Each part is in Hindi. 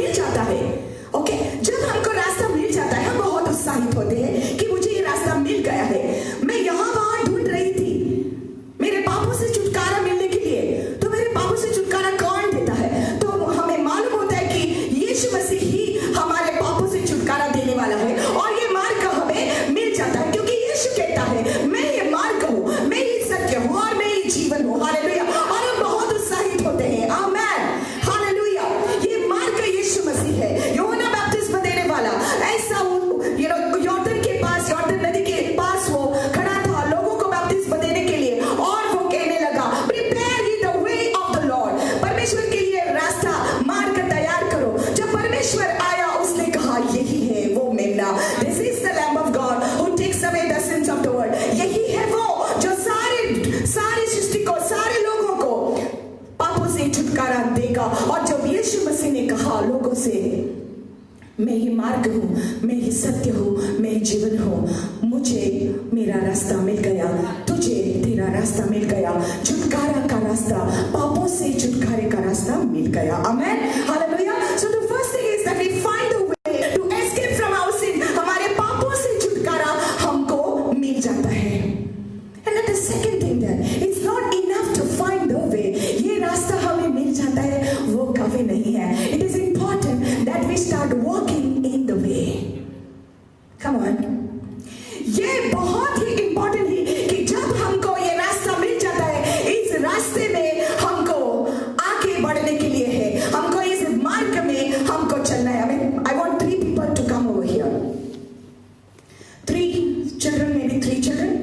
मिल जाता है। ओके, जब हमको रास्ता मिल जाता है हम बहुत उत्साहित होते हैं कि मुझे ये रास्ता मिल गया है। मैं यहाँ वहां ढूंढ रही थी मेरे पापों से छुटकारा मिलने के लिए, तो मेरे पापों से छुटकारा कौन देता है? तो हमें मालूम होता है कि यीशु मसीह ही हमारे पापों से छुटकारा देने वाला है, और ये मार्ग हमें मिल जाता है क्योंकि यीशु कहता है मैं ये मार्ग हूँ, मैं ही सत्य हूँ और मैं ही जीवन हूँ। हालेलुया। और हम बहुत उत्साहित होते हैं। आमेन, हालेलुया। ये मार्ग यीशु मसीह है। यूहन्ना बपतिस्मा देने वाला ऐसा यॉर्दन के पास, यॉर्दन नदी के पास वो खड़ा था लोगों को बपतिस्मा देने के लिए, और वो कहने लगा prepare he the way of the Lord, परमेश्वर के लिए रास्ता मार्ग तैयार करो। जब परमेश्वर आया उसने कहा यही है वो मेमना, this is the lamb of God who takes away the sins of the world. यही है वो जो सारी सृष्टि को, सारे लोगों को पापों से छुटकारा देगा। और जब यीशु मसीह ने कहा लोगों से मैं ही मार्ग हूँ, मैं ही सत्य हूँ, मैं ही जीवन हूँ, मुझे मेरा रास्ता मिल गया, तुझे तेरा रास्ता मिल गया, छुटकारा का रास्ता, पापों से छुटकारे का रास्ता मिल गया। Amen, hallelujah. So the first thing is that we find the way to escape from our sin. हमारे पापों से छुटकारा हमको मिल जाता है। And the second thing that it's not enough to find the way. ये रास्ता हमें मिल जाता है वो काफी नहीं है। It is important that we start walking in the way. Come on, ये बहुत ही इंपॉर्टेंट है कि जब हमको ये रास्ता मिल जाता है, इस रास्ते में हमको आगे बढ़ने के लिए है, हमको इस मार्ग में हमको चलना है। I want 3 people to come over here. 3 children, maybe 3 children.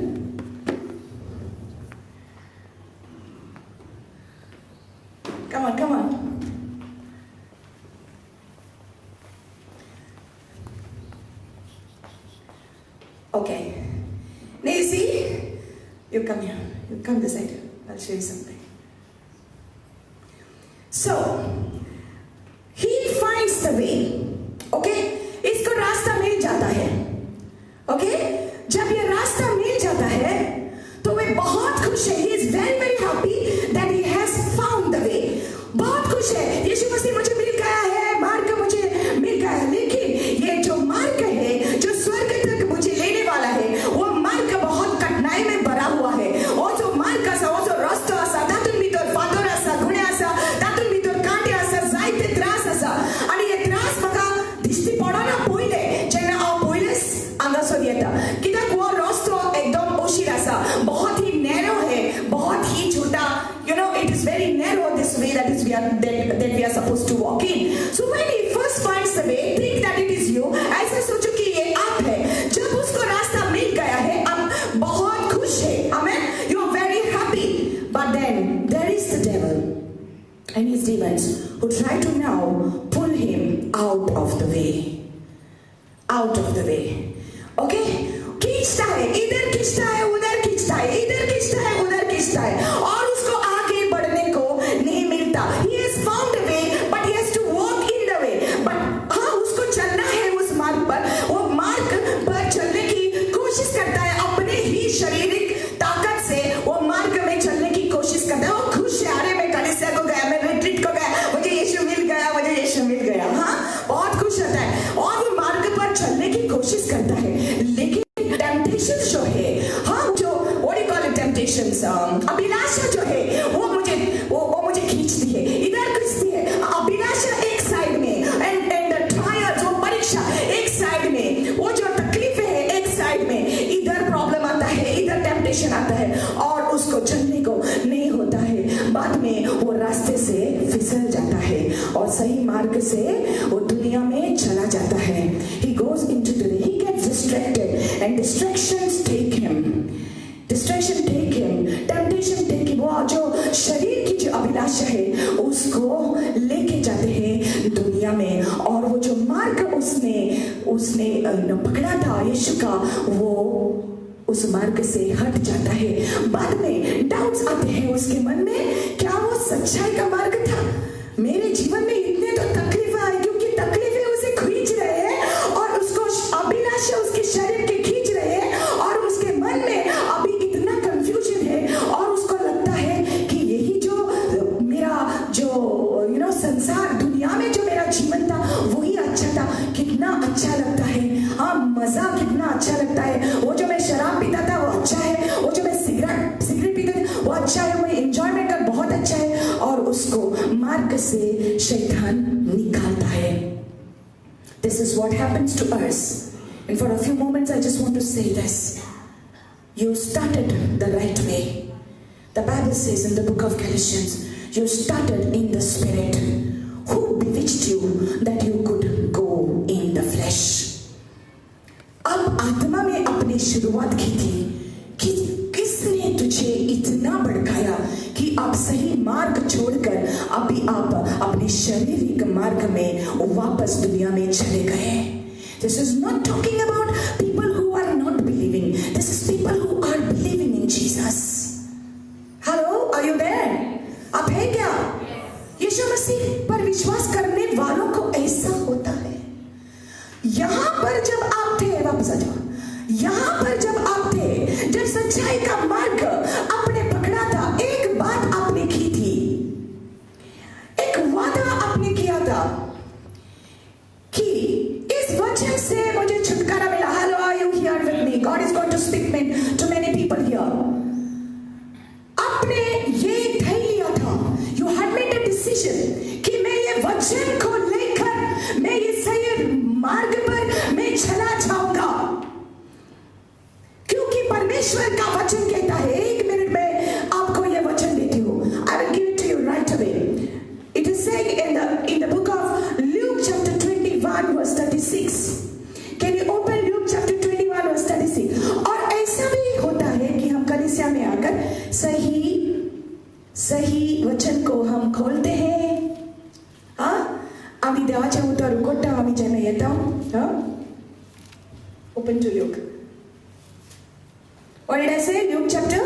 Come on. Okay. Nancy, you come here. You come this side. I'll show you something. So, he finds the way. Okay? इसको रास्ता मिल जाता है। Okay? जब ये रास्ता मिल जाता है तो वे बहुत खुश है। He is very very happy that he has found the way. बहुत खुश है, यीशु मसीह मुझे मिल गया है, मार्ग मुझे मिल गया है। लेकिन ये जो मार्ग है जो स्वर्ग तक मुझे लेने वाला है, वो मार्ग बहुत कठिनाई में भरा हुआ है। और जो मार्ग असा, वो जो रस्तो असा, तातून भितर फातर असा, गुणे असा, तातून भितर कांटे असा, जायते त्रास असा। आणि हे त्रास म्हाका दिसती पडना पयले, जेन्ना हांव पयलेच हांगासर येता, कित्याक वो रस्तो एकदम ओशीर असा, बहुत ही नैरो है, बहुत ही छोटा, it is very narrow this way that we are supposed to walk in. So when he first finds the way, think that it is you, ऐसे सोचो कि ये आप है। जब उसको रास्ता मिल गया है, आप बहुत खुश है। Amen. You are very happy. But then there is the devil and his demons who try to now pull him out of the way. Out of the way. Okay? खींचता है, इधर खींचता है, उधर खींचता है, इधर खींचता है, उधर खींचता है, और उसको आगे बढ़ने को नहीं मिलता। He has found a way, but he has to walk in the way. But हाँ, उसको चलना है उस मार्ग पर। वो मार्ग पर चलने की कोशिश करता है, अपने ही शारीरिक ताकत से वो मार्ग में चलने की कोशिश करता है। वो खुश है, अरे मैं कलीसिया को गया, मैं रिट्रीट को गया, मुझे यीशु मिल गया, मुझे यीशु मिल गया। हाँ, बहुत खुश होता है और वो मार्ग पर चलने की कोशिश करता है। लेकिन टेम्पटेशंस जो है, हाँ, जो what do you call it temptations, अभिलाषा जो है वो मुझे खींचती है, इधर खींचती है। अभिलाषा एक साइड में, एंड द ट्रायल्स, वो परीक्षा एक साइड में, वो जो तकलीफें है एक साइड में, इधर प्रॉब्लम आता है, इधर टेम्पटेशन आता है और उसको चलने को नहीं होता है। बाद में वो रास्ते से फिसल जाता है और सही मार्ग से वो दुनिया में चला जाता है। He goes into the way, he gets distracted and distractions take him. Distraction take him, temptation take him. वो जो शरीर की जो अभिलाषा है उसको लेके जाते हैं दुनिया में, और वो जो मार्ग उसने पकड़ा था यीशु का, वो उस मार्ग से हट जाता है। बाद में डाउट्स आते हैं उसके मन में, क्या वो सच्चाई का मार्ग था? मेरे जीवन में इतने तो तकलीफें आई, क्योंकि तकलीफें उसे खींच रहे हैं और उसको अभिलाषा उसके शरीर के खींच रहे हैं, और उसके मन में अभी इतना कंफ्यूजन है और उसको लगता है कि यही जो मेरा जो संसार दुनिया में जो मेरा जीवन था अच्छा था, कितना अच्छा लगता है। हाँ, मजा कितना अच्छा लगता है। वो जो मैं शराब पीता था वो अच्छा है, वो जो मैं सिगरेट पीता था वो अच्छा है, वो एंजॉयमेंट का बहुत अच्छा है, और उसको मार्ग से शैतान निकालता है। This is what happens to us. And for a few moments I just want to say this. You started the right way. The Bible says in the book of Galatians, you started in the spirit. Who bewitched you that you could go in the flesh? अब आत्मा में अपनी शुरुआत की थी कि किसने तुझे इतना भड़काया कि आप सही मार्ग छोड़कर अभी आप अपने शारीरिक मार्ग में वापस दुनिया में चले गए। This is not talking about people who are not believing. This is people who are believing in Jesus. Hello, are you there? आप है क्या? यीशु मसीह पर विश्वास करने वालों को ऐसा होता है। यहां पर जब आप थे, वापस आ जाओ, यहां पर जब आप थे, जब सच्चाई का मार्ग आपने पकड़ा था, एक बात आपने की थी, एक वादा आपने किया था कि इस वचन से मुझे छुटकारा मिला। Hello, are you here with me? God is going to speak to many people here. आपने ये तय लिया था, you had made a decision कि मैं ये वचन को लेकर मैं ये सही मार्ग पर मैं चला जाऊंगा, क्योंकि परमेश्वर का वचन कहता है। एक मिनट में आपको ये वचन देती हूँ। I will give it to you right away. It is saying in the book of Luke chapter 21 verse 36. Can you open Luke chapter 21 verse 36? और ऐसा भी होता है कि हम कलीसिया में आकर सही वचन को हम खोलते हैं। हाँ, আমি দেওয়া চাই উত্তর কোটটা আমি জানাই এটা। हाँ, open to Luke. What did I say? Luke chapter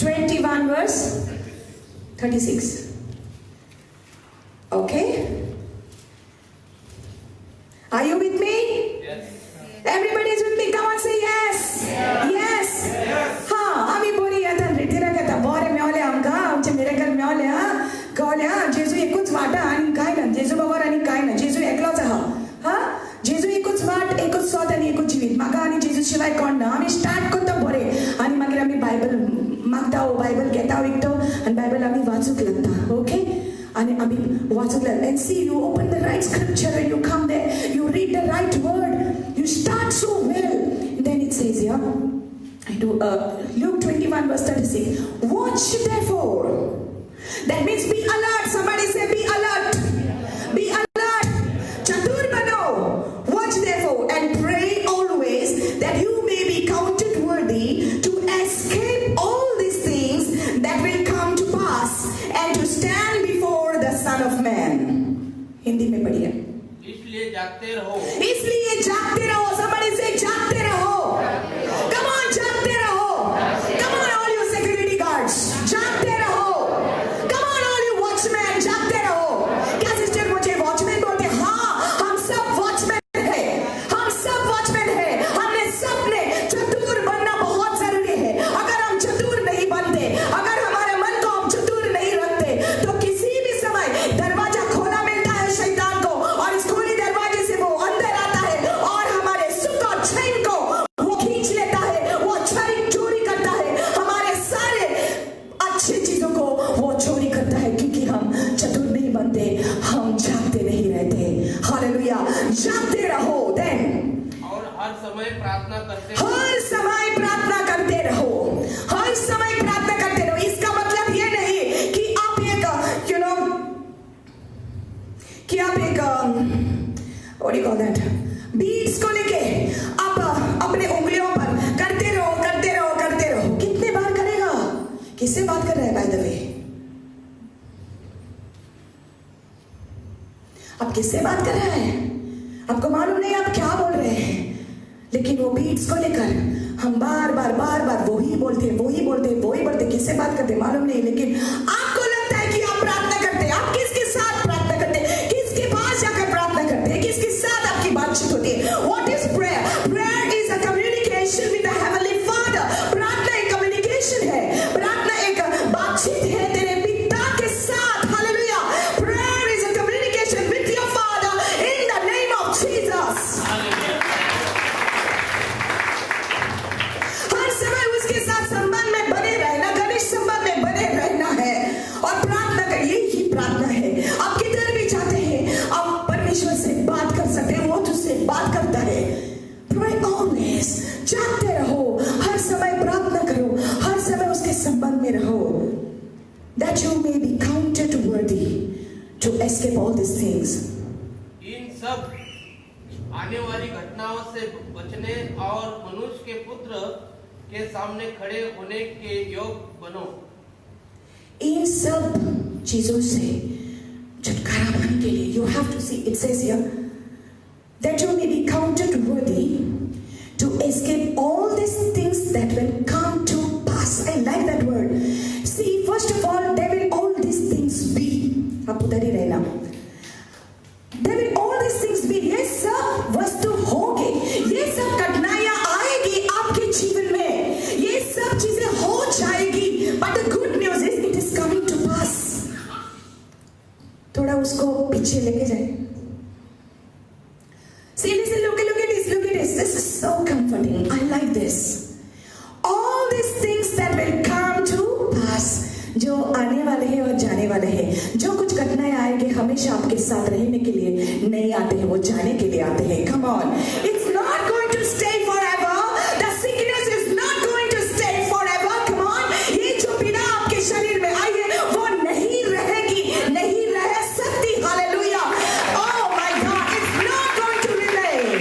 21 verse 36. Okay? Are you with me? Yes. Everybody is with me. Come on, say yes. Yes. हाँ, आम्ही बोली आता रिटिरा करता बरे मेवले आमका आमचे मिरेकल मेवले कळले जेजू एकूच वाटा आणि काय ना जेजू बरोबर आणि काय ना जेजू एकलोच हा जेजू एकूच वाट एकूच स्वाद आणि एकूच जीवित म्हाका आणि जेजू शिवाय कोण ना। आम्ही स्टार्ट करता बरे आणि मागीर आम्ही बायबल मागता बायबल घेता विकतो आणि बायबल आम्ही वाचूक लागता। ओके, आणि आम्ही वाचूक लागता and see you open the right scripture and you come there, you read the right word, you start so well. And then it says here, I do Luke 21 verse 36. Watch therefore. That means be alert. Somebody say be alert. Be alert. Chatur bano. Watch therefore and pray always that you may be counted worthy to escape all these things that will come to pass and to stand before the Son of Man. Hindi में पढ़िए। इसलिए जागते रहो। इसलिए जागते रहो। Somebody say जागते रहो। Come on, जागते रहो। Come on, all you security guards, जागते रहो। Come on, all you watchmen, जागते रहो। क्या सिस्टर मुझे वॉचमैन बोलते हैं? हाँ, हम सब वॉचमैन हैं। हम सब वॉचमैन हैं। हमने सबने चतुर बनना बहुत जरूरी है। अगर हम चतुर नहीं बनते, अगर हमारे मन को हम चतुर नहीं रखते, तो किसी भी समय दरवाजा खोला मिलता है शैतान को, और इस खोली दरवाजे से वो अंदर आता है और हमारे सुख और चैन को वो खींच लेता है, वो चोरी करता है, हमारे सारे अच्छी चीजों को वो चोरी करता है, क्योंकि हम चतुर नहीं बनते, हम जागते नहीं रहते। हालेलुया, जागते रहो। देन और हर समय प्रार्थना करते रहो। हर समय प्रार्थना करते रहो। हर समय प्रार्थना करते रहो। इसका मतलब ये नहीं कि आप एक कि आप एक what do you call that? Beats को लेके आप अपने उंगलियों पर करते रहो। कितने बार करेगा? किससे बात कर रहा है? बाय द वे, आप किससे बात कर रहे हैं? आपको मालूम नहीं आप क्या बोल रहे हैं, लेकिन वो बीट्स को लेकर हम बार बार वही बोलते किससे बात करते मालूम नहीं, लेकिन आपको लगता है कि आप प्रार्थना करते हैं। आप किसके साथ प्रार्थना करते हैं? किसके पास जाकर प्रार्थना करते हैं? किसके साथ आपकी बातचीत होती है? What is prayer? Prayer is a communication with the heavenly Father. प्रार्थना एक कम्युनिकेशन है। प्रार्थना एक बातचीत है तेरे पिता के साथ। Hallelujah. Prayer is a communication with your Father in the name प्रार्थना है। आप किधर भी जाते हैं आप परमेश्वर से बात कर सकते हैं, वो तुझसे बात करता है। Pray always, जागते रहो, हर समय प्रार्थना करो, हर समय उसके संबंध में रहो, that you may be counted worthy to escape all these things. इन सब आने वाली घटनाओं से बचने और मनुष्य के पुत्र के सामने खड़े होने के योग बनो। इन सब चीजों से छुटकारा पाने के लिए you have to see, it says here that you may be counted worthy to escape all these things that will come to pass. I like that word. See, first of all, there will all these things be. आप उधर ही रहना। There will all these things be. ये सब वस्तु होंगे, ये सब घटनाएं आएगी आपके जीवन में, ये सब चीजें हो जाएगी। But the good news is it is coming to pass. थोड़ा उसको पीछे लेके जाए। See, listen, look at this, look at this. This is so comforting. I like this. All these things that will come to pass. जो आने वाले हैं और जाने वाले हैं, जो कुछ घटनाएं आएंगे हमेशा आपके साथ रहने के लिए नहीं आते हैं, वो जाने के लिए आते हैं। Come on, it's not going to stay forever. The sickness is not going to stay forever. Come on, ये जो पीड़ा आपके शरीर में आई है वो नहीं रहेगी, नहीं रह सकती। Hallelujah. Oh my God, it's not going to remain.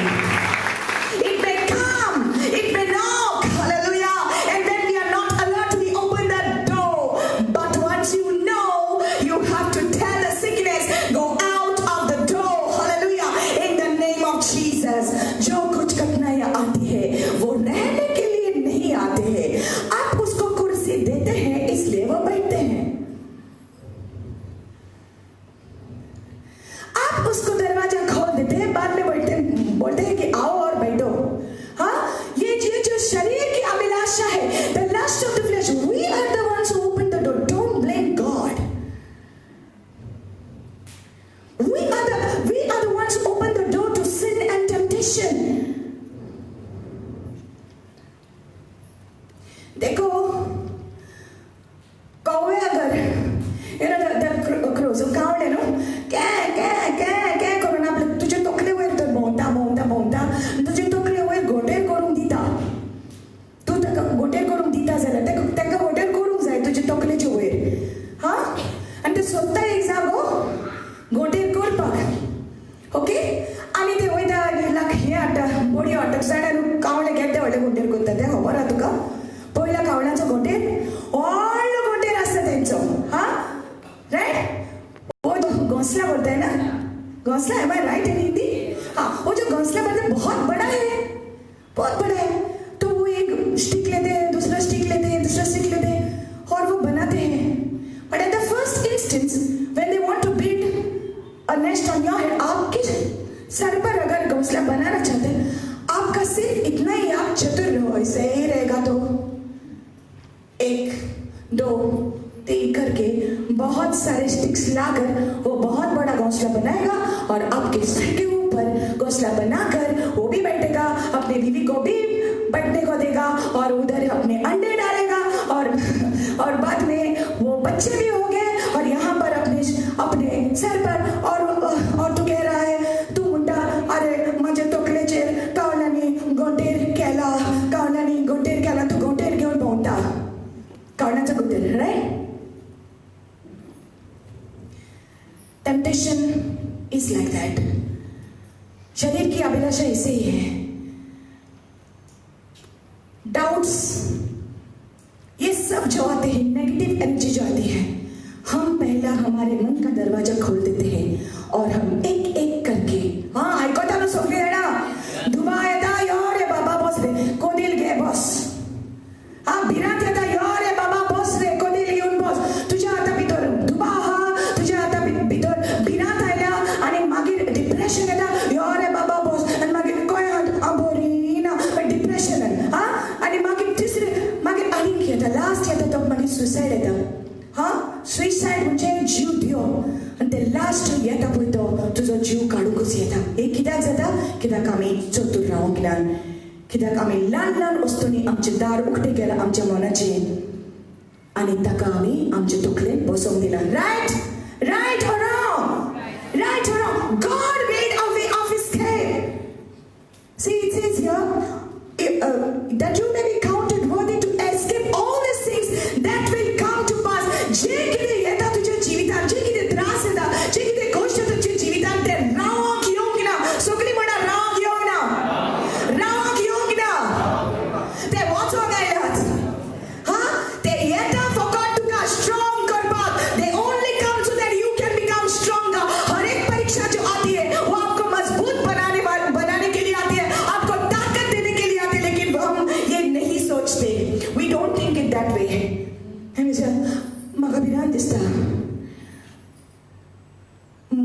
It may come, it may knock. Hallelujah. And when we are not alert, we open the door. But once you know, you have to tell the sickness, go out of the door. Hallelujah. In the name of Jesus. जो कुछ घटनाएं आती है वो रहने के लिए नहीं आते हैं। आप उसको कुर्सी देते हैं इसलिए वो बैठते हैं। आप उसको दरवाजा खोल देते हैं, बाद में बोलते हैं कि आओ और बैठो। हाँ, ये जो शरीर की अभिलाषा है, the lust of the flesh, we are the ones who open the door. Don't blame God. We are the ones who open the door to sin and temptation. देखो, कौवे अगर the crows, कावळे नो, क्या करून आपले तुझे तोकले वयर तर भोंवता तुझे तोकले वयर घोटेर करून दिता। तू ताका घोटेर करून दिता जाल्यार ताका घोटेर करूंक जाय तुझे तोकलेचे वयर। हा, आनी ते सोदता एक जागो घोटेर करपाक। ओके, आनी ते वयता लायक हे हाडटा, बडी हाडटा, जाणां कावळे घेता व्हडले घोटेर करता ते खबर आहा तुका? पयल्या कावळ्याचो घोटेर व्हडलो घोटेर आसता तेंचो। हा, राइट? वो जो घोंसला बोलते हैं ना, घोंसला, am I right in Hindi? हाँ, वो जो घोंसला बोलते हैं बहुत बड़ा है, बहुत बड़ा है। तो वो एक स्टिक लेते हैं, दूसरा स्टिक लेते हैं, दूसरा स्टिक लेते हैं और वो बनाते हैं। But at the first instance, when they want to build a nest on your head, आपके सर पर अगर घोंसला बनाना चाहते हैं, आपका सिर्फ इतना ही आप चतुर रहो, ऐसे ही रहेगा तो 1, 2, 3 करके बहुत सारे स्टिक्स लाकर वो बहुत बड़ा घोंसला बनाएगा और आपके सर के ऊपर घोंसला बनाकर वो भी बैठेगा, अपने बीवी को भी बैठने को देगा और उधर अपने अंडे डालेगा और बाद में वो बच्चे भी होंगे और यहाँ पर अपने सर पर और तू कह रहा है तू मुंडा, अरे माझे तोकलेचे कावळ्यांनी गोटेर केला, कावळ्यांनी गोटेर केला, तू गोटेर घेऊन भोंवता, कावळ्याचं गोटेर, right? Temptation is like that. शरीर की अभिलाषा ऐसे ही है। डाउट्स, ये सब जो आते हैं, नेगेटिव एनर्जी जो आती है, हम पहला हमारे मन का दरवाजा खोल देते हैं और हम एक एक करके, हाँ ऐकता ना सगळे जाणा, धुवा येता यो रे बाबा बस रे, कोदील घे बस, हाँ भिरांत येता यो रे बाबा बस रे, कोदील घेऊन बस, तुझ्या हाता भितर धुवा हा, तुझ्या हाता भितर भिरांत आयल्या आणि मागीर डिप्रेशन येता, यो रे बाबा बस, आणि मागीर काय आंबोरी ना डिप्रेशन, हाँ आणि मागीर तिसरे मागीर आनीक येता, लास्ट येता तो मागीर सुसायड येता। हाँ, सुसायड म्हणजे जीव दियो आणि ते लास्ट येता पळय तो तुजो जीव काडूंकच येता। हे कित्याक जाता? कित्याक आमी चतुर रावंक ना, कित्याक आमी ल्हान ल्हान वस्तूंनी आमचे दार उक्ते केला आमच्या मनाचे आणि ताका आमी आमचे तकलेन बसोवंक दिला। राइट?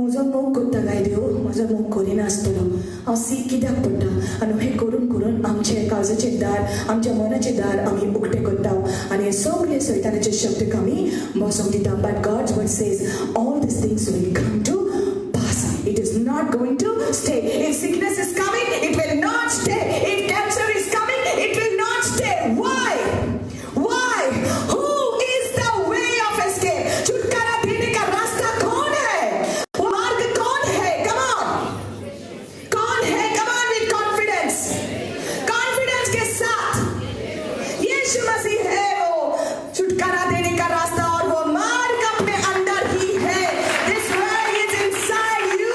म्हजो मोग कोत्ता देव म्हजो मोग करिनासतलो हांव सीख कित्याक पडटा आनी हें करून करून आमचे काळजाचे दार आमच्या मनाचे दार आमी उक्ते करता आनी हे सगळे सैतानाचे शक्तीक आमी बसोंक दिता but God's word says all these things will come to pass. It is not going to stay. If sickness is coming, it will not stay. If cancer is coming, it will not stay. Why? Why? Who is the way of escape? छुटकारा देने का रास्ता कौन है? वो मार्ग कौन है? Come on. कौन है? Come on with confidence. Confidence के साथ यीशु मसीह है वो छुटकारा देने का रास्ता और वो मार्ग अपने अंदर ही है. This way is inside you.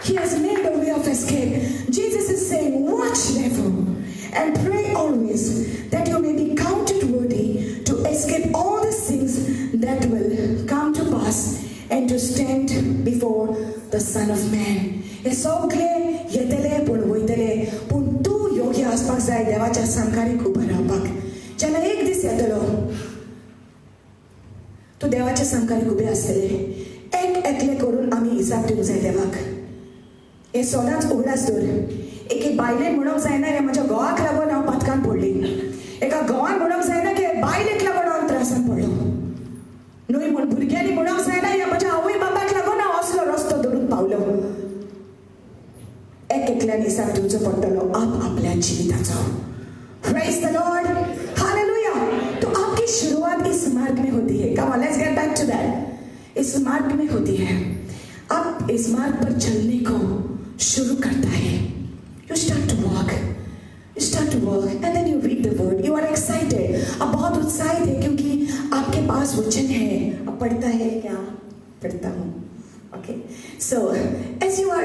He has made a way of escape. Jesus is saying, watch therefore and pray always that you may be counted worthy to escape all these things that will come to pass and to stand before the Son of Man. हे सगळे येतले पण वयतले पण तूं योग्य आसपाक जाय देवाच्या संकारीक उबो रावपाक. जेन्ना एक दीस येतलो तूं देवाच्या संकारीक उबे आसतले एक एकले करून आमी हिसाब दिवंक जाय देवाक. हे सदांच उगडास दवर. एके बायलेन म्हणूंक जायना हे म्हज्या घोवाक लागून हांव पातकान पडली. एका घोवान म्हणूंक जायना की बायलेक लागून हांव त्रासान पडलो. न्हय म्हण भुरग्यांनी म्हणूंक जायना हे म्हज्या आवय बापायक लागून हांव असलो रस्तो धरून पावलो. एक एकल्यान हिसाब दिवचो पडटलो आप आपल्या जिविताचो. Praise the Lord. Hallelujah. तो आपकी शुरुआत इस मार्ग में होती है. Come on, let's get back to that. इस मार्ग में होती है. आप इस मार्ग पर चलने को शुरू करता है. You start to walk. You start to walk and then you read the word. You are excited. आप बहुत उत्साहित है क्योंकि आपके पास वचन है. आप पढ़ता है क्या? पढ़ता हूँ. Okay. So as you are,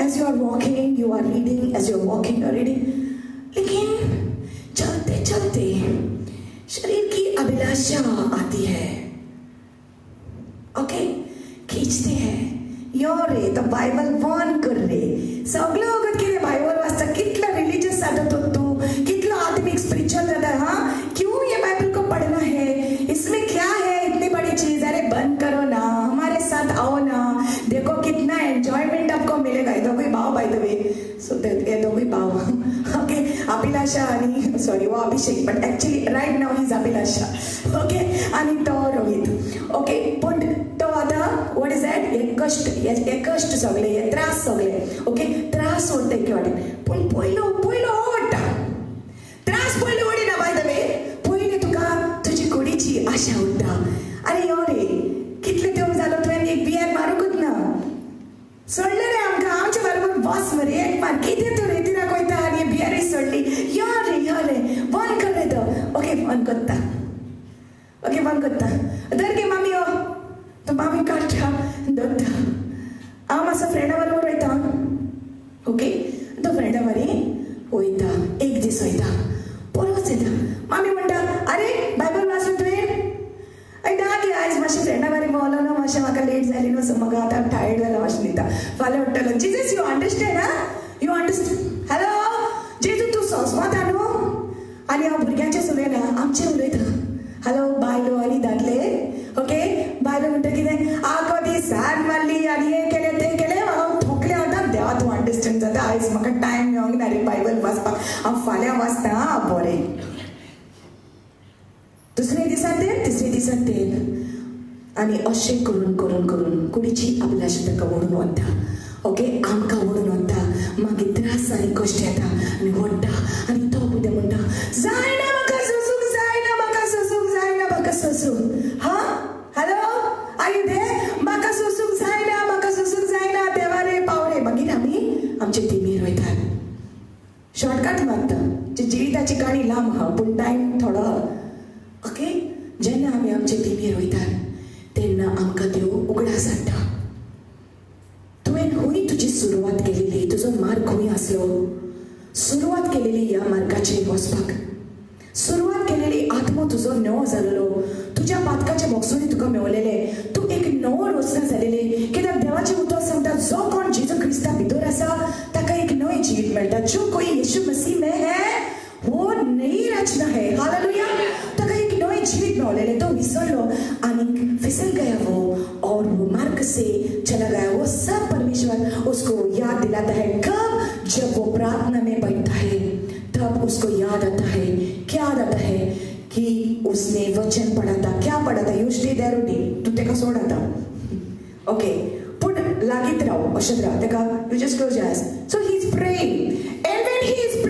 as you are walking, you are reading. As you are walking, you are reading. लेकिन चलते चलते शरीर की अभिलाषा आती है. ओके खींचते हैं यो रे तो बायबल वन कर रे सगळं वगत कितें बायबल वाचता कितला रिलीजियस जाता तो तू कितला आत्मिक स्पिरिचुअल जाता है. हाँ क्यों ये बाइबल को पढ़ना है इसमें क्या है इतनी बड़ी चीज. अरे बंद करो ना हमारे साथ आओ ना देखो कितना एंजॉयमेंट आपको मिलेगा. ये दोघी भाव बाय द वे सो ये दोघी भाव ओके अभिलाषा आणि सॉरी वो Abhishek but actually right now he is Abhilasha okay आणि तो रोहित ओके पण तो आता व्हाट इज दॅट हे कष्ट सगळे हे त्रास सगळे ओके त्रास होते की वाटे पण पहिलो आवडटा त्रास पहिलो वडिना बाय द वे पहिले तुका तुझी कुडीची आशा उरता. अरे यो रे कितले दिवस जालो तुवें एक बियर मारूकूच ना सोडले रे आमकां आमच्या बरोबर बस मरे एक मार कितें तूं रेतीना कोयता आनी बियरी सोडली यो रे बंद कर रे तो ओके बंद करता ओके बंद करता धर गे मामी ओ तो मामी काडटा धरता हांव म्हाजो फ्रेंडा बरोबर वयता ओके तो फ्रेंडा बारी वयता एक दीस वयता परत येता मामी म्हणटा अरे बायबल वाचलो तुवें ना गे आयज मातशें फ्रेंडा बारी भोंवलो ना मातशें म्हाका लेट जाली न्हू सो म्हाका आतां टायर्ड जाला मातशें न्हिता फाल्यां उठ्ठलो जीजस यू अंडरस्टँड हा यू अंडरस्टँड हॅलो जेजू तूं सोंसमाता न्हू आनी हांव भुरग्यांचें उलयना आमचें उलयता हॅलो बायलो आनी दादले ओके बायलो म्हणटा कितें आको दीस सार मारली आनी हें केलें तें केलें हांव थोकलें आतां देवा तूं अंडरस्टँड जाता आयज म्हाका टायम मेळोंक ना रे बायबल वाचपाक हांव फाल्यां वाचता आं बरें. दुसरे दिसाक तें तिसरे दिसाक तें आनी अशें करून करून करून कुडीची अभिलाषा ताका व्हरून व्हरता ओके आमकां व्हरून व्हरता मागीर त्रास आनी कश्ट येता आनी व्हरता आनी तो कितें म्हणटा जायना म्हाका सोसूंक जायना म्हाका सोसूंक जायना म्हाका सोसूंक हा हॅलो आय यू देर म्हाका सोसूंक जायना देवा रे पाव रे मागीर आमी आमचे तिमीर वयतात. शॉर्टकट मारता जिविताची काणी लांब आहा पूण टायम थोडो ओके जेन्ना आमी आमचे तिमीर वयतात तेन्ना आमकां देव उगडास हाडटा. तुवें खंय तुजी सुरवात केलेली तुजो मार्ग खंय आसलो सुरवात केलेली ह्या मार्गाचेर वचपाक सुरवात केलेली आत्मो तुजो नवो जालेलो तुज्या पातकाचे बॉक्सूनी तुका मेवलेले तूं एक नवो रचना जालेली कित्याक देवाचें उतर सांगता जो कोण जेजू क्रिस्ता भितर आसा ताका एक नवी जिवीत मेळटा. जो कोई यीशु मसीह में है वो नई रचना है हालेलुया. ताका एक नवी जिवीत मेवलेलें तो विसरलो आनी फिसल गया वो और से चला गया, वो सब परमेश्वर उसको याद दिलाता है। कब? जब वो प्रार्थना में बैठता है, तब उसको याद आता है। क्या याद आता है? कि उसने वचन पढ़ा था। क्या पढ़ा था? यू स्टे देयर ओनली, तू तेका सोडा था। ओके, पुट लागीत राव अशें राव तेका, you just close your eyes. So he is praying, and when he is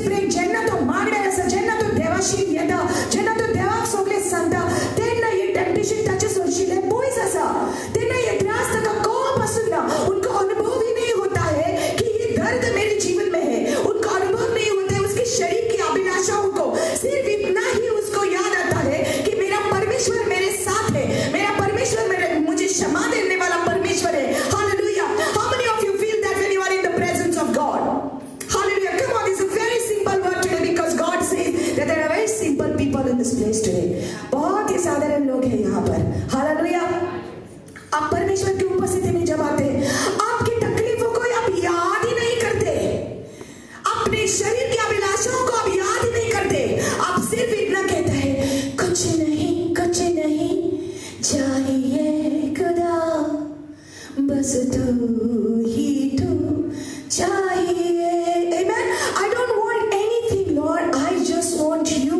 praying, जेन्ना तो मागणे आसा, जेन्ना तो देवाशी येता, जेन्ना तो देवाक सगळे सांगता, तेन्ना हे टेम्पटेशन ताचे सोडशिल्ले पयस आसा, तेन्ना हे त्रास ताका कळपासून ना, उनको अनुभव ही नहीं होता है कि ये दर्द मेरे जीवन में है, उनको अनुभव नहीं होता है उसके शरीर की अभिलाषाओं को। सिर्फ इतना ही उसको याद आता है कि मेरा परमेश्वर मेरे साथ है, मेरा परमेश्वर मुझे क्षमा देने वाला परमेश्वर है। Hallelujah. How many of you feel that when you are in the presence of God? Hallelujah. Come on, it's a very simple word today because God says that there are very simple people in this place today. बहुत ही साधारण लोग हैं यहाँ पर। हालेलुया। आप परमेश्वर की उपस्थिति में जब आते हैं, आपकी तकलीफों को आप याद ही नहीं करते, अपने शरीर की अभिलाषाओं को आप याद ही नहीं करते, आप सिर्फ इतना कहते हैं, कुछ नहीं चाहिए खुदा, बस तू ही तू चाहिए। Amen. I don't want anything, Lord. I just want you.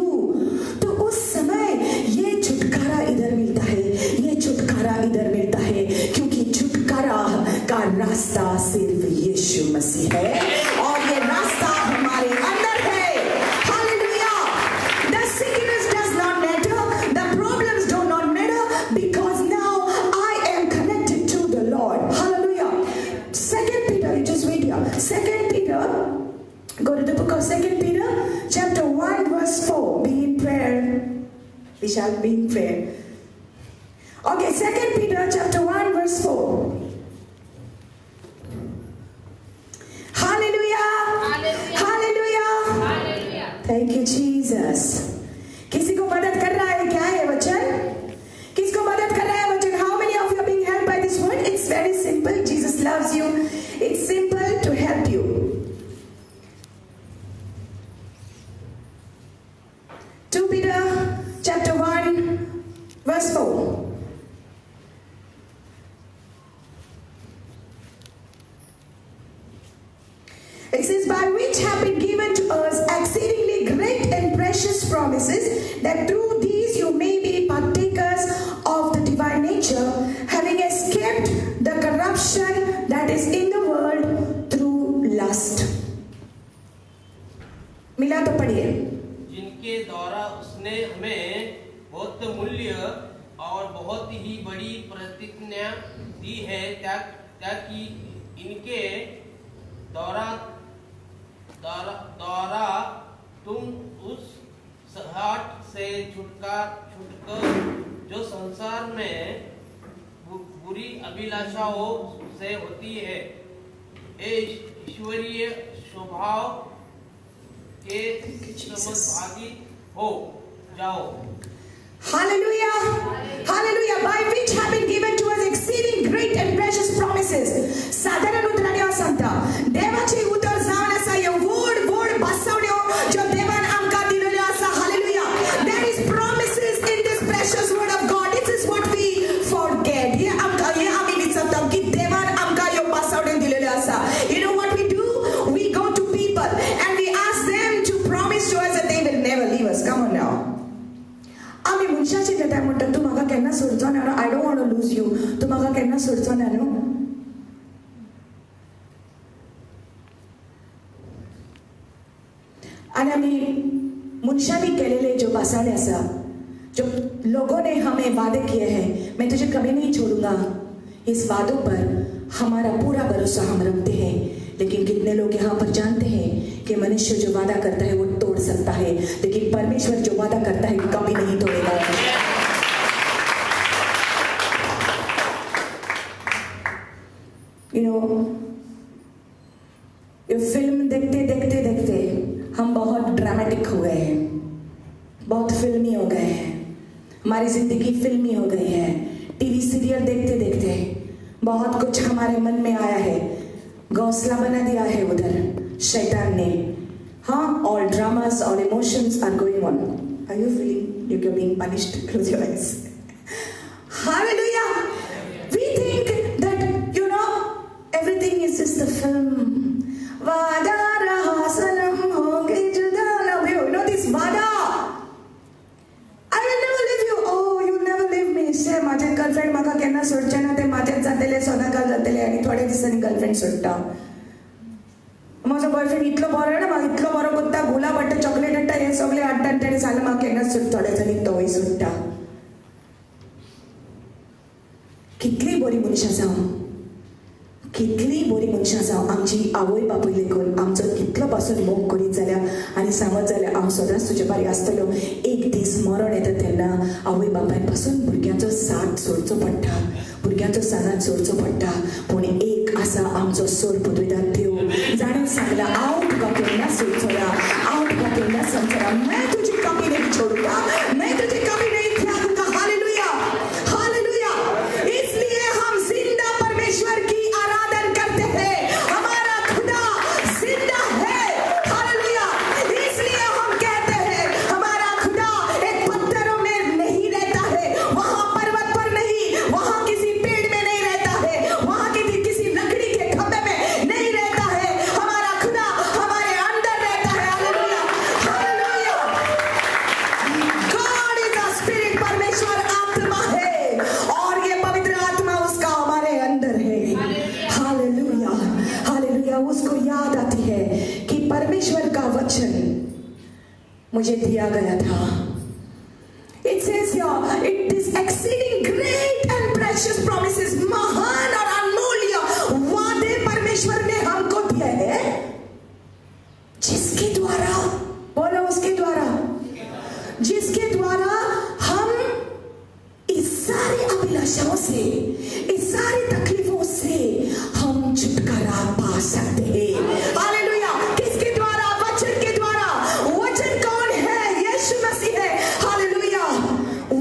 तो उस समय ये छुटकारा इधर मिलता है, ये छुटकारा इधर मिलता है, क्योंकि छुटकारा का रास्ता सिर्फ यीशु मसीह है, और ये रास्ता हमारे अंदर है। Hallelujah. The sickness does not matter, the problems do not matter, because now I am connected to the Lord. Hallelujah. 2 Peter, you just wait here. 2 Peter, go to the book of 2 Peter, chapter 1, verse 4. Be in prayer. We shall be in prayer. Okay, 2 Peter, chapter 1, verse 4. Hallelujah. Hallelujah. Hallelujah. Thank you, Jesus. किसी को मदद कर रहा है क्या ये वचन? किसको मदद कर रहा है वचन? How many of you are being helped by this word? It's very simple. Jesus loves you. It's simple to help you. 2 Peter chapter 1 verse 4. It says, by which have been given to us exceedingly great and precious promises, that through these you may be partakers of the divine nature, having escaped the corruption that is in the world through lust. मिला तो पढ़िए। जिनके द्वारा उसने हमें बहुत मूल्य और बहुत ही बड़ी प्रतिज्ञा दी है, ताकि इनके द्वारा तुम उस सहट से छुटकर जो संसार में बुरी अभिलाषाओं से होती है, ईश्वरीय स्वभाव के समभागी हो जाओ। Hallelujah. Hallelujah. By which have been given to us exceeding great and precious promises. साधारण उतरणे सांगता, देवाचे उतर जावन आसा, यो वड बसवण्यो जो देवान आमकां दिलेल्यो आसा. Hallelujah. There is promises in this precious word of God. This is what we forget. हे आमी विसरता की देवान आमकां यो बसवणे दिलेल्यो आसा. You know what we do? We go to people and we ask them to promise to us that they will never leave us. Come on now. आमी मनशाची देताय म्हणटा, तू म्हाका केन्ना सोडचो ना न्हू, I don't want to lose you, तू म्हाका केन्ना सोडचो ना न्हू. आणि आमी मनशांनी केलेले जो बासाडे आसा, जो लोगों ने हमें वादे किए हैं, मैं तुझे कभी नहीं छोड़ूंगा, इस वादों पर हमारा पूरा भरोसा हम रखते हैं. लेकिन कितने लोग यहाँ पर जानते हैं कि मनुष्य जो वादा करता है वो तोड़ सकता है, लेकिन परमेश्वर जो वादा करता है कभी नहीं तोड़ेगा. You know, ये फिल्म देखते देखते देखते हम बहुत ड्रामेटिक हो गए हैं, बहुत फिल्मी हो गए हैं, हमारी जिंदगी फिल्मी हो गई है. टीवी सीरियल देखते देखते बहुत कुछ हमारे मन में आया है, घोंसला बना दिया है उधर शैतान ने. हाँ, all dramas, all emotions are going on. Are you feeling you're being punished? Close your eyes. Hallelujah. केन्ना सोडचे ना ते माझेच जातले सदांकाळ जातले आनी थोड्या दिसांनी गर्लफ्रेंड सोडटा म्हजो बॉयफ्रेंड इतलो बरो ना म्हाका इतलो बरो करता गुलाब हाडटा चॉकलेट हाडटा हे सगळे हाडटा आनी ताणें सांगलें म्हाका केन्ना सोड थोड्या दिसांनी तोय सोडटा कितली बरी मनशां जावं कितली बरी मनशां जावं आमची आवय बापूय लेकून आमचो कितलो पासून मोग करीत जाल्यार आनी सांगत जाल्यार हांव सदांच तुजे बारी आसतलो एक दीस मरण येता तेन्ना आवय बापाय पासून भुरग्यांचो साथ सोडचो पडटा भुरग्यांचो साथ सोडचो पडटा पूण एक आसा आमचो सोर पदवीदार देव जाणें सांगला हांव तुका केन्ना सोडचोना हांव तुका केन्ना समजना मैं तुजी कमी नहीं छोडूंगा मैं तुजी कमी नहीं त्यागूंगा हालेलुया हालेलुया इसलिए हम जिंदा परमेश्वर की आराधना करते हैं हमारा खुदा जिंदा है हालेलुया इसलिए हम कहते हैं हमारा खुदा एक पत्थरों में नहीं रहता है वहां पर्वत पर नहीं वहां किसी पेड़ में नहीं रहता है वहां किसी लकड़ी के खंभे में नहीं रहता है हमारा खुदा हमारे अंदर रहता है hallelujah hallelujah God is a spirit परमेश्वर आत्मा है और ये पवित्र आत्मा उसका हमारे अंदर है हालेलुया हालेलुया उसको याद आती है कि परमेश्वर का वचन मुझे दिया गया था It says here, it is exceeding great and precious promises. महान और अनमोल्य वादे परमेश्वर ने हमको दिए हैं जिसके द्वारा बोलो उसके द्वारा जिसके द्वारा हम इस सारी अभिलाषाओं से इस सारी तकलीफों से हम छुटकारा पा सकते हैं हालेलुया किसके द्वारा वचन के द्वारा वचन कौन है यीशु मसीह है हालेलुया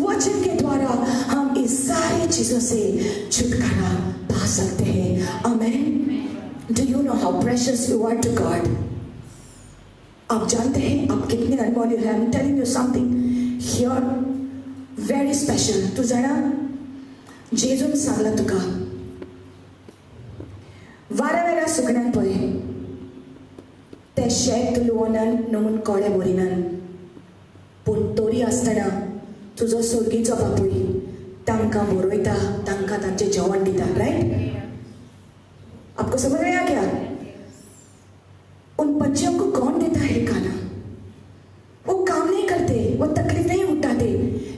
वचन के द्वारा हम इस सारी चीजों से छुटकारा पा सकते हैं amen do you know how precious you are to God आप जानते हैं आप कितने अनमोल हैं I am telling you something here very special तू जाणा जेजून सांगला तुका वाऱ्या सुकण्यान पळय ते शेत लुवनान नमून कोडे भरिनान पूण तोरी आसतना तुजो सोर्गीचो बापूय तांकां बरयता तांकां तांचें जेवण दिता राइट आपको समझ में आ गया उन पंछियों को कौन देता है खाना वो काम नहीं करते वो तकलीफ नहीं उठाते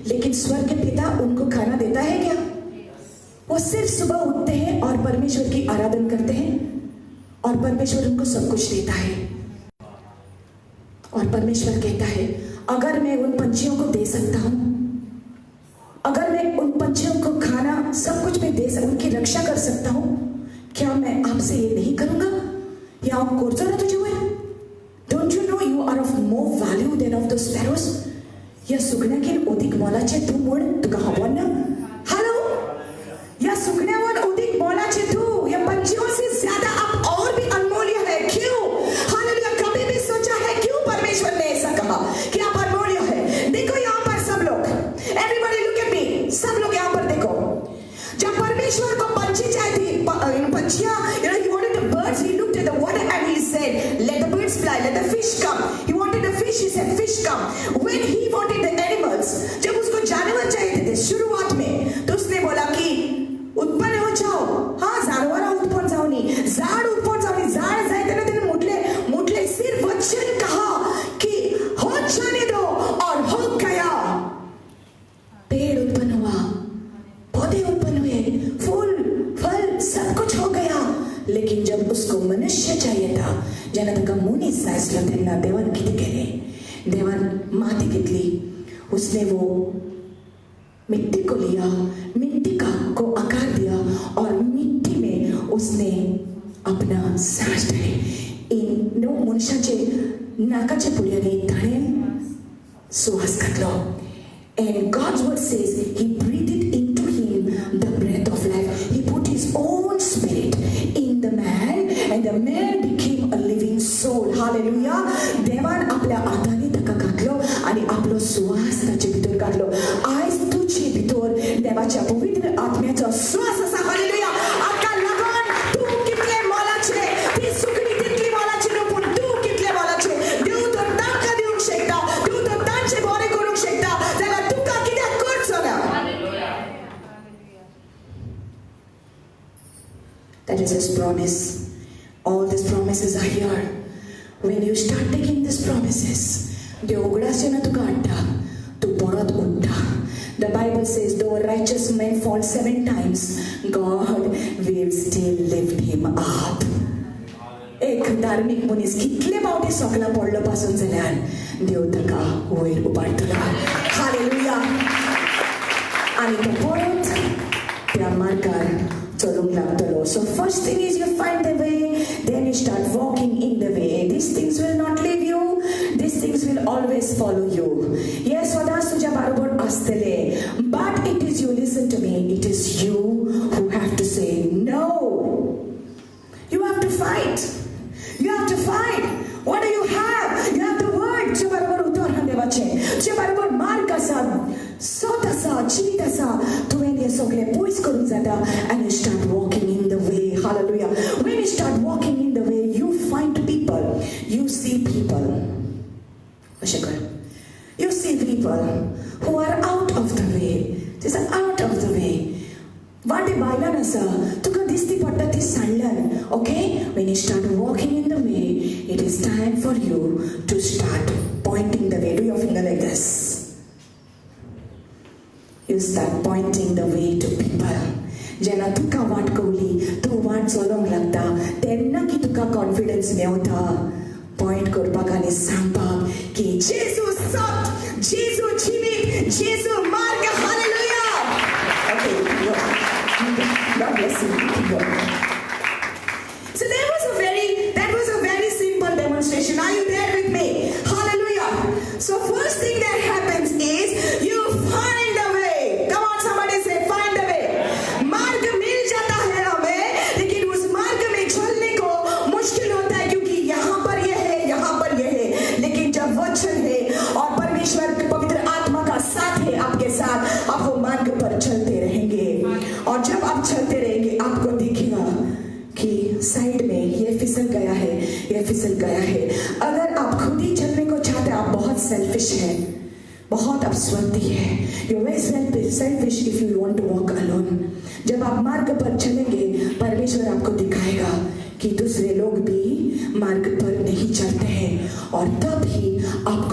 लेकिन स्वर्ग के पिता उनको खाना देता है क्या वो सिर्फ सुबह उठते हैं और परमेश्वर की आराधना करते हैं और परमेश्वर उनको सब कुछ देता है और परमेश्वर कहता है अगर मैं उन पंछियों को दे सकता हूं अगर मैं उन पंछियों को खाना सब कुछ मैं दे सकता उनकी रक्षा कर सकता हूं क्या मैं आपसे ये नहीं करूंगा या आप कोरचो ना तुझे हुए don't you know you are of more value than of the sparrows या सुकण्याकीन ओदीक मोलाचे तू म्हण तुका खबर ना हेलो या सुकण्यावर ओदीक मोलाचे तू या पंछियों से ज्यादा आप और भी अनमोल्य है क्यों हालेलुया कभी भी सोचा है क्यों परमेश्वर ने ऐसा कहा कि आप अनमोल्य है देखो यहाँ पर सब लोग एवरीबॉडी लुक एट मी सब लोग यहाँ पर देखो जब परमेश्वर को पंछी चाहिए पंछियां he wanted the birds he looked at the water and he said let the birds fly let the fish come he wanted the fish he said fish come when he wanted the animals जब उसको जानवर चाहिए थे शुरुआत में तो उसने बोला कि उत्पन्न हो जाओ हाँ जानवर उत्पन्न जाओ नहीं झाड़ उत्पन्न जाओ नहीं झाड़ जाए तेरे तेरे मुटले सिर्फ वचन कहा कि हो जाने दो और हो गया पेड़ उत्पन्न हुआ पौधे उत्पन्न हुए फूल फल सब कुछ हो गया लेकिन जब उसको मनुष्य चाहिए था ज्यानं ताका मनीस जाय आसलो तेन्ना देवान कितें केलें देवान माती घेतली उसने वो मिट्टी को लिया मिट्टी को आकार दिया और मिट्टी में उसने अपना सांस डाले इन नो मनशाचे नाकाचे पुळयांनी ताणें सुवास घातलो and God's word says he breathed into him the breath of life he put his own spirit in the man and the man became a living soul hallelujah देवान आपल्या आत्म्याने ताका घातलो आणि आपलो सुवास ताचे भितर काढलो आज तुझे भितर देवाच्या पवित्र आत्म्याचो श्वास असा हालेलुया आका लागून तू कितले मोलाचे ती सुकणी तितली मोलाची न्हू पूण तू कितले मोलाचे देव तो तांकां दिवंक शकता देव तो तांचे बरें करूंक शकता जाल्यार तुका कित्याक करचो ना That is His promise. All these promises are here. When you start taking these promises, देव उगडास येऊन तुका हाडटा, तू परत उठता. The Bible says, though a righteous man falls 7 times, God will still lift him up. एक धार्मिक मनीस कितले फावटी सकला पडलो पासून जाल्यार देव ताका वयर उबारतलो. हालेलुया. आनी तो परत त्या मार्गार चलूंक लागतलो. So first thing is you find the way, then you start walking in the way. These things will not leave you. These things will always follow you. Yes, सदांच तुझ्या बरोबर असतले. But it is you, listen to me, it is you who have to say no. You have to fight. You have to fight. What do you have? You have the word. तुझ्या बरोबर उदाहरण देवाचे. तुझ्या बरोबर मार्ग आसा, सोत आसा, जीवित आसा. तुवें हे सगळे पयस करूंक जाता and you start walking in the way. Hallelujah. When you start walking in the way, you find people. You see people. अशें कर. You see people who are out of the way. They are out of the way. वाटे बायलान आसा, तुका दिसती पडटा ती सांडल्यान. Okay? When you start walking in the way, it is time for you to start pointing the way. Do your finger like this. You start pointing the way to people. जेन्ना तुका वाट कवली, तूं वाट चलोंक लागता, तेन्ना की तुका कॉन्फिडन्स मेवता पॉइंट करपाक आनी सांगपाक की जेजू सत, जेजू जिवीत, जेजू मार्ग. Hallelujah. Okay, go. God bless you. Go. So that was a very simple demonstration. Are you there with me? Hallelujah. So first thing that happens is you find the way. Come on, somebody say find the way. मार्ग मिल जाता है हमें, लेकिन उस मार्ग में चलने को मुश्किल होता है क्योंकि यहाँ पर ये है, यहाँ पर ये है. लेकिन जब वचन है और परमेश्वर पवित्र आत्मा का साथ है आपके साथ, आप वो मार्ग पर चलते रहेंगे. और जब आप चलते रहेंगे आपको दिखेगा कि साइड में ये फिसल गया है, ये फिसल गया है. अगर आप खुद ही चलने को चाहते हैं, आप बहुत सेल्फिश हैं, बहुत अपस्वर्थी है. You're very selfish if you want to walk alone. जब आप मार्ग पर चलेंगे, परमेश्वर आपको दिखाएगा कि दूसरे लोग भी मार्ग पर नहीं चलते हैं, और तब ही आपको